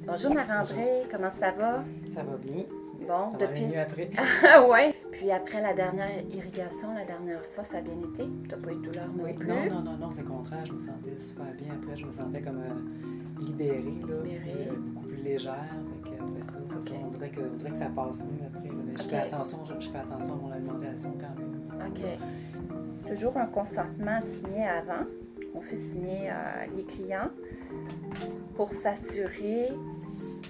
Bonjour Marie-André, comment ça va? Ça va bien. Bon, Ça depuis. va mieux après. Oui. Puis après la dernière irrigation, la dernière fois, ça a bien été? Tu n'as pas eu de douleur non plus? Non, c'est le contraire. Je me sentais super bien après. Je me sentais comme libérée, là, Libérée. beaucoup plus légère. Fait que après ça, on dirait que ça passe mieux après. Là. Mais je fais attention à mon alimentation quand même. OK. Toujours un consentement signé avant. On fait signer les clients pour s'assurer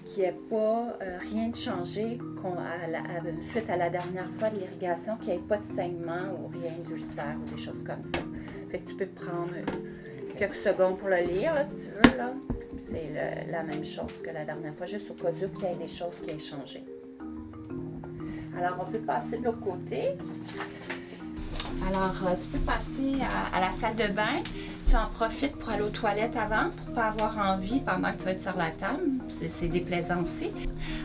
qu'il n'y ait pas rien de changé suite à la dernière fois de l'irrigation, qu'il n'y ait pas de saignement ou rien d'ulcère ou des choses comme ça. Fait que tu peux prendre quelques secondes pour le lire, là, si tu veux. Là. C'est la même chose que la dernière fois, juste au cas où qu'il y ait des choses qui aient changé. Alors, on peut passer de l'autre côté. Alors, tu peux passer à la salle de bain. Tu en profites pour aller aux toilettes avant, pour ne pas avoir envie pendant que tu vas être sur la table. C'est déplaisant aussi.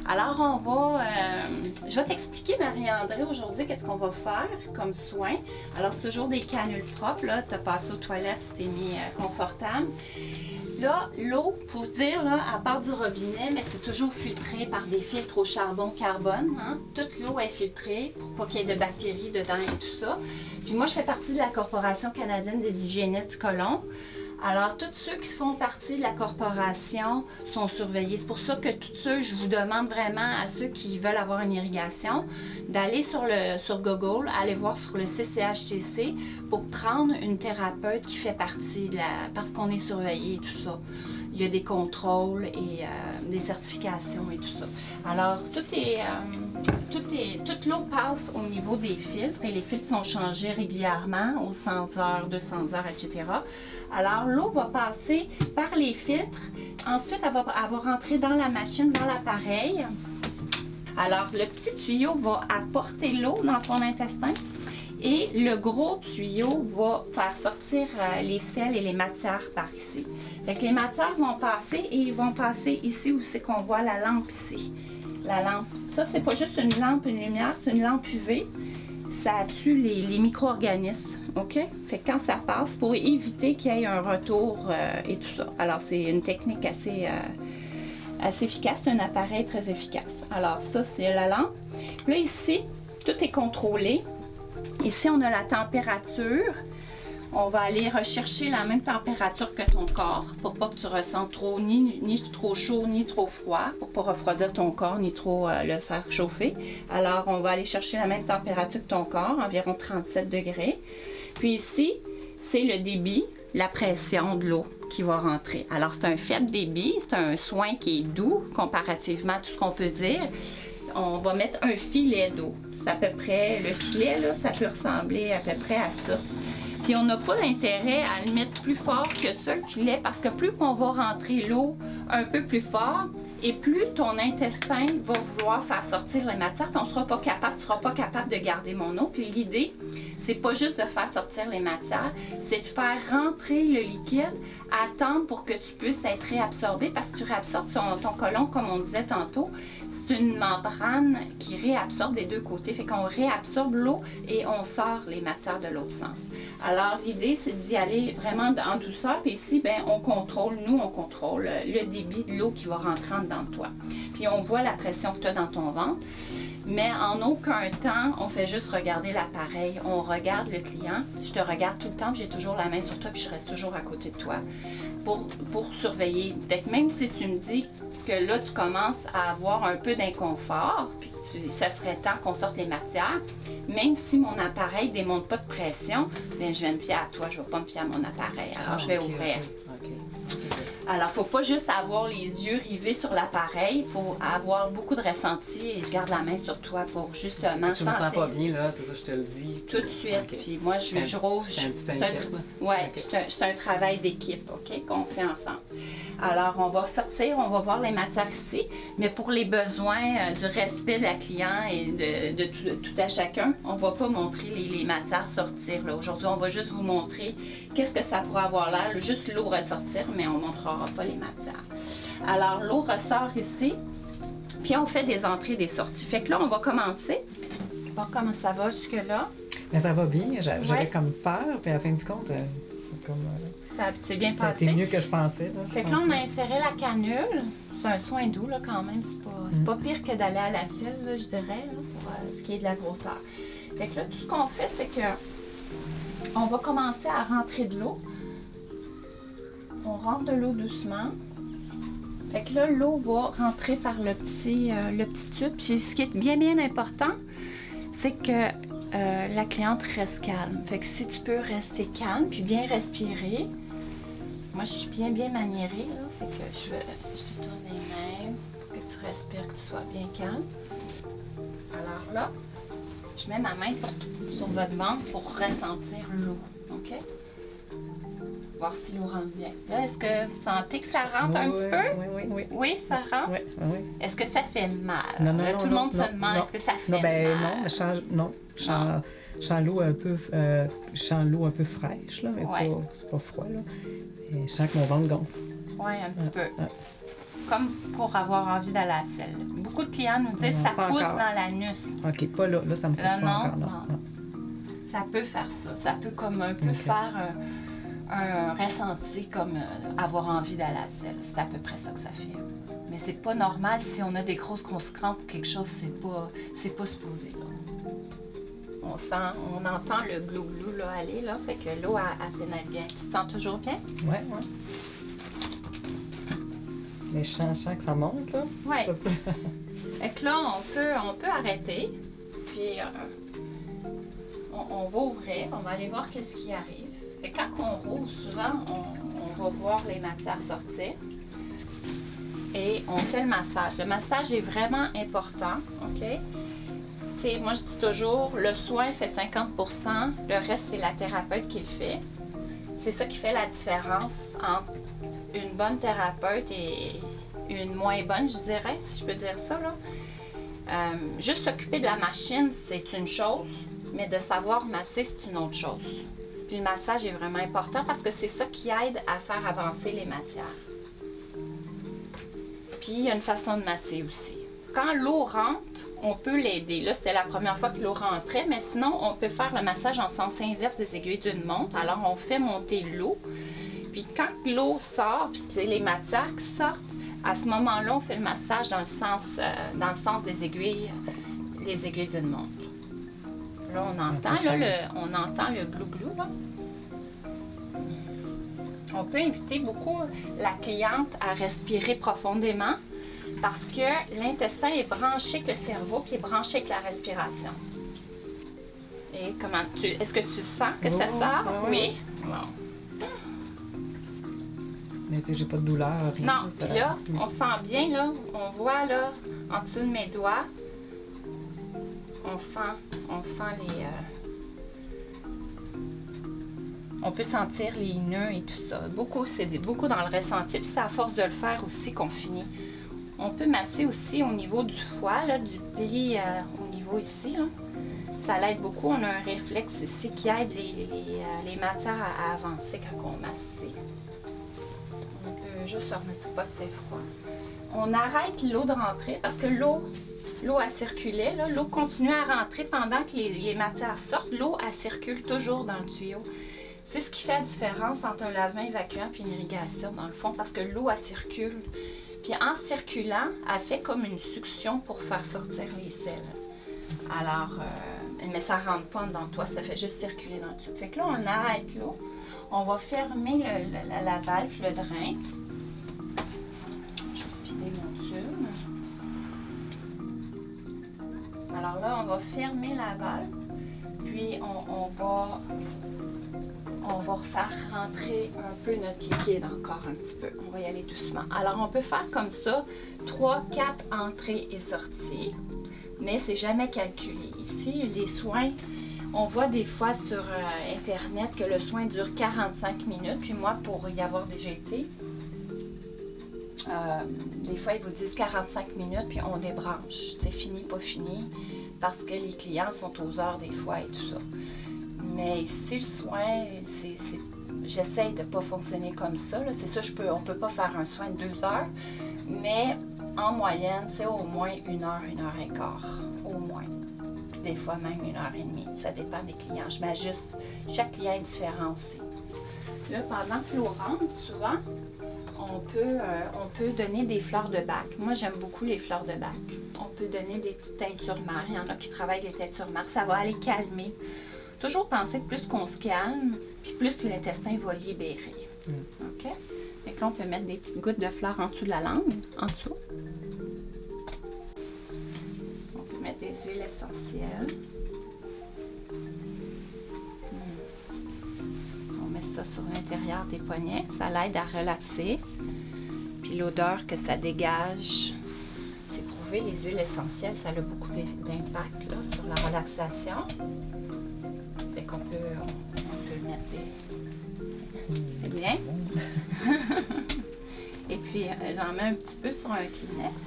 Alors, je vais t'expliquer, Marie-André, aujourd'hui, qu'est-ce qu'on va faire comme soin. Alors, c'est toujours des canules propres. Là, tu as passé aux toilettes, tu t'es mis confortable. Là, l'eau, pour dire, là, à part du robinet, mais c'est toujours filtré par des filtres au charbon-carbone. Hein? Toute l'eau est filtrée pour pas qu'il y ait de bactéries dedans et tout ça. Puis moi, je fais partie de la Corporation canadienne des hygiénistes du côlon. Alors, tous ceux qui font partie de la corporation sont surveillés. C'est pour ça que tous ceux, je vous demande vraiment à ceux qui veulent avoir une irrigation, d'aller sur Google, aller voir sur le CCHCC pour prendre une thérapeute qui fait partie parce qu'on est surveillé et tout ça. Il y a des contrôles et des certifications et tout ça. Alors, toute l'eau passe au niveau des filtres et les filtres sont changés régulièrement aux 100 heures, 200 heures, etc. Alors, l'eau va passer par les filtres. Ensuite, elle va rentrer dans la machine, dans l'appareil. Alors, le petit tuyau va apporter l'eau dans ton intestin. Et le gros tuyau va faire sortir les sels et les matières par ici. Fait que les matières vont passer et ils vont passer ici où c'est qu'on voit la lampe ici. La lampe, ça c'est pas juste une lampe, une lumière, c'est une lampe UV. Ça tue les micro-organismes, OK? Fait que quand ça passe, pour éviter qu'il y ait un retour et tout ça. Alors c'est une technique assez efficace, c'est un appareil très efficace. Alors ça c'est la lampe. Là ici, tout est contrôlé. Ici, on a la température. On va aller rechercher la même température que ton corps pour pas que tu ressentes trop, ni trop chaud, ni trop froid, pour pas refroidir ton corps, ni trop le faire chauffer. Alors, on va aller chercher la même température que ton corps, environ 37 degrés. Puis ici, c'est le débit, la pression de l'eau qui va rentrer. Alors, c'est un faible débit, c'est un soin qui est doux comparativement à tout ce qu'on peut dire. On va mettre un filet d'eau. C'est à peu près, le filet, là, ça peut ressembler à peu près à ça. Puis on n'a pas d'intérêt à le mettre plus fort que ça, le filet, parce que plus qu'on va rentrer l'eau un peu plus fort, et plus ton intestin va vouloir faire sortir les matières, puis tu ne seras pas capable de garder mon eau. Puis l'idée, c'est pas juste de faire sortir les matières, c'est de faire rentrer le liquide, attendre pour que tu puisses être réabsorbé, parce que tu réabsorbes ton côlon, comme on disait tantôt, c'est une membrane qui réabsorbe des deux côtés, fait qu'on réabsorbe l'eau et on sort les matières de l'autre sens. Alors l'idée, c'est d'y aller vraiment en douceur, puis ici, on contrôle le débit de l'eau qui va rentrer en dedans de toi. Puis on voit la pression que tu as dans ton ventre, mais en aucun temps, on fait juste regarder l'appareil, on regarde le client. Je te regarde tout le temps, puis j'ai toujours la main sur toi, puis je reste toujours à côté de toi pour surveiller. Fait que même si tu me dis que là, tu commences à avoir un peu d'inconfort, puis ça serait temps qu'on sorte les matières, même si mon appareil ne démonte pas de pression, je vais me fier à toi, je ne vais pas me fier à mon appareil. Alors, je vais ouvrir. Alors, il ne faut pas juste avoir les yeux rivés sur l'appareil, il faut avoir beaucoup de ressenti et je garde la main sur toi pour justement je me sens pas bien, là, c'est ça, je te le dis. Tout de suite. Puis moi, je rouvre. C'est un petit peu inquiète, Oui, c'est un travail d'équipe, OK, qu'on fait ensemble. Alors, on va sortir, on va voir les matières ici, mais pour les besoins du respect de la cliente et de tout à chacun, on ne va pas montrer les matières sortir. Aujourd'hui, on va juste vous montrer qu'est-ce que ça pourrait avoir l'air, juste l'eau ressortir, mais on ne montrera pas les matières. Alors, l'eau ressort ici, puis on fait des entrées et des sorties. Fait que là, on va commencer. Bon, comment ça va jusque-là? Mais ça va bien, j'avais comme peur, puis à la fin du compte, c'est comme... C'est bien ça a passé. été mieux que je pensais. Là, fait que là, on a inséré la canule. C'est un soin doux, là, quand même. C'est pas pire que d'aller à la selle, là, je dirais, là, pour ce qui est de la grosseur. Fait que là, tout ce qu'on fait, c'est que on va commencer à rentrer de l'eau. On rentre de l'eau doucement. Fait que là, l'eau va rentrer par le petit tube. Puis ce qui est bien, bien important, c'est que la cliente reste calme. Fait que si tu peux rester calme puis bien respirer. Moi, je suis bien, bien maniérée, là. Fait que je te tourne les mains pour que tu respires, que tu sois bien calme. Alors là, je mets ma main sur votre ventre pour ressentir l'eau. OK? Voir si l'eau rentre bien. Là, est-ce que vous sentez que ça rentre un petit peu? Oui. Oui, ça rentre? Oui. Est-ce que ça fait mal? Non, là, tout le monde se demande, est-ce que ça fait mal? Je sens l'eau un peu, fraîche, là, mais c'est pas froid, là. Et je sens que mon ventre gonfle. Oui, un petit peu. Comme pour avoir envie d'aller à la selle. Beaucoup de clients nous disent ça pousse dans l'anus. OK, pas là. Là, ça me pousse pas encore. Non. Ça peut faire ça. Ça peut comme un peu faire un ressenti comme avoir envie d'aller à la selle. C'est à peu près ça que ça fait. Mais c'est pas normal si on a des grosses crampes ou quelque chose, c'est pas supposé, là. On entend le glou-glou là, aller, là, fait que l'eau, elle pénètre bien. Tu te sens toujours bien? Oui. Mais je sens que ça monte, là. Oui. Fait que là, on peut arrêter, puis on va ouvrir, on va aller voir qu'est-ce qui arrive. Fait que quand on rouvre, souvent, on va voir les matières sortir. Et on fait le massage. Le massage est vraiment important, OK? Moi, je dis toujours, le soin fait 50 %, le reste, c'est la thérapeute qui le fait. C'est ça qui fait la différence entre une bonne thérapeute et une moins bonne, je dirais, si je peux dire ça, là. Juste s'occuper de la machine, c'est une chose, mais de savoir masser, c'est une autre chose. Puis le massage est vraiment important parce que c'est ça qui aide à faire avancer les matières. Puis il y a une façon de masser aussi. Quand l'eau rentre, on peut l'aider. Là, c'était la première fois que l'eau rentrait, mais sinon, on peut faire le massage en sens inverse des aiguilles d'une montre. Alors, on fait monter l'eau. Puis quand l'eau sort, puis les matières qui sortent, à ce moment-là, on fait le massage dans le sens des aiguilles d'une montre. Là, on entend le glou-glou, là. On peut inviter beaucoup la cliente à respirer profondément parce que l'intestin est branché avec le cerveau puis est branché avec la respiration. Et est-ce que tu sens que ça sort? Oui. Bon. Mais j'ai pas de douleur, rien. Non, puis là, on sent bien, là, on voit, là, en dessous de mes doigts, on sent les... On peut sentir les nœuds et tout ça. C'est beaucoup dans le ressenti, puis c'est à force de le faire aussi qu'on finit. On peut masser aussi au niveau du foie, là, du pli au niveau ici, là. Ça l'aide beaucoup. On a un réflexe ici qui aide les matières à avancer quand on masse ici. On peut juste se remettre pas de thé froid. On arrête l'eau de rentrer parce que l'eau elle circulait, là. L'eau continue à rentrer pendant que les matières sortent. L'eau, elle circule toujours dans le tuyau. C'est ce qui fait la différence entre un lavement évacuant et une irrigation, dans le fond, parce que l'eau, elle circule. Puis en circulant, elle fait comme une succion pour faire sortir les sels. Alors, mais ça ne rentre pas dans toi, ça fait juste circuler dans le tube. Fait que là, on arrête l'eau. On va fermer la valve, le drain. Je vais vider mon tube. Alors là, on va fermer la valve. Puis, on va refaire rentrer un peu notre liquide encore un petit peu. On va y aller doucement. Alors, on peut faire comme ça 3-4 entrées et sorties, mais c'est jamais calculé. Ici, les soins, on voit des fois sur Internet que le soin dure 45 minutes. Puis moi, pour y avoir déjà été, des fois, ils vous disent 45 minutes, puis on débranche. C'est fini, pas fini, parce que les clients sont aux heures des fois et tout ça. Mais ici, le soin, j'essaye de ne pas fonctionner comme ça. C'est ça, on ne peut pas faire un soin de 2 heures, mais en moyenne, c'est au moins 1 heure, 1 heure et quart, au moins. Puis des fois même 1 heure et demie, ça dépend des clients. Je m'ajuste, chaque client est différent aussi. Là, pendant que l'eau rentre, souvent, on peut donner des fleurs de bac. Moi, j'aime beaucoup les fleurs de bac. On peut donner des petites teintures mères. Il y en a qui travaillent les teintures mères. Ça va aller calmer. Toujours penser que plus qu'on se calme, puis plus l'intestin va libérer. OK? Donc là, on peut mettre des petites gouttes de fleurs en dessous de la langue, en dessous. On peut mettre des huiles essentielles. On met ça sur l'intérieur des poignets. Ça l'aide à relaxer. Puis l'odeur que ça dégage, c'est prouvé, les huiles essentielles, ça a beaucoup d'impact là, sur la relaxation. Fait qu'on peut, on peut mettre des... C'est bien? Et puis, j'en mets un petit peu sur un Kleenex,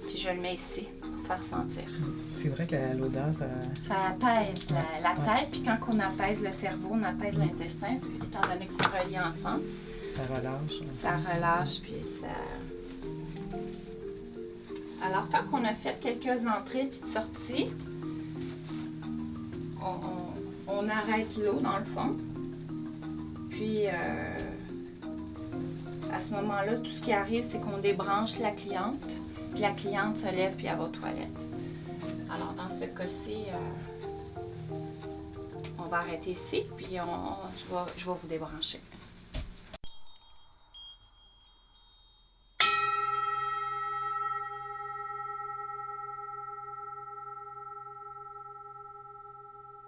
puis je le mets ici pour faire sentir. C'est vrai que l'odeur, ça... Ça apaise la tête, puis quand on apaise le cerveau, on apaise l'intestin, puis étant donné que c'est relié ensemble, ça relâche. Ça relâche, puis ça... Alors, quand on a fait quelques entrées puis de sorties, on arrête l'eau dans le fond. Puis, à ce moment-là, tout ce qui arrive, c'est qu'on débranche la cliente. Puis la cliente se lève puis elle va aux toilettes. Alors, dans ce cas-ci, on va arrêter ici, puis je vais vous débrancher.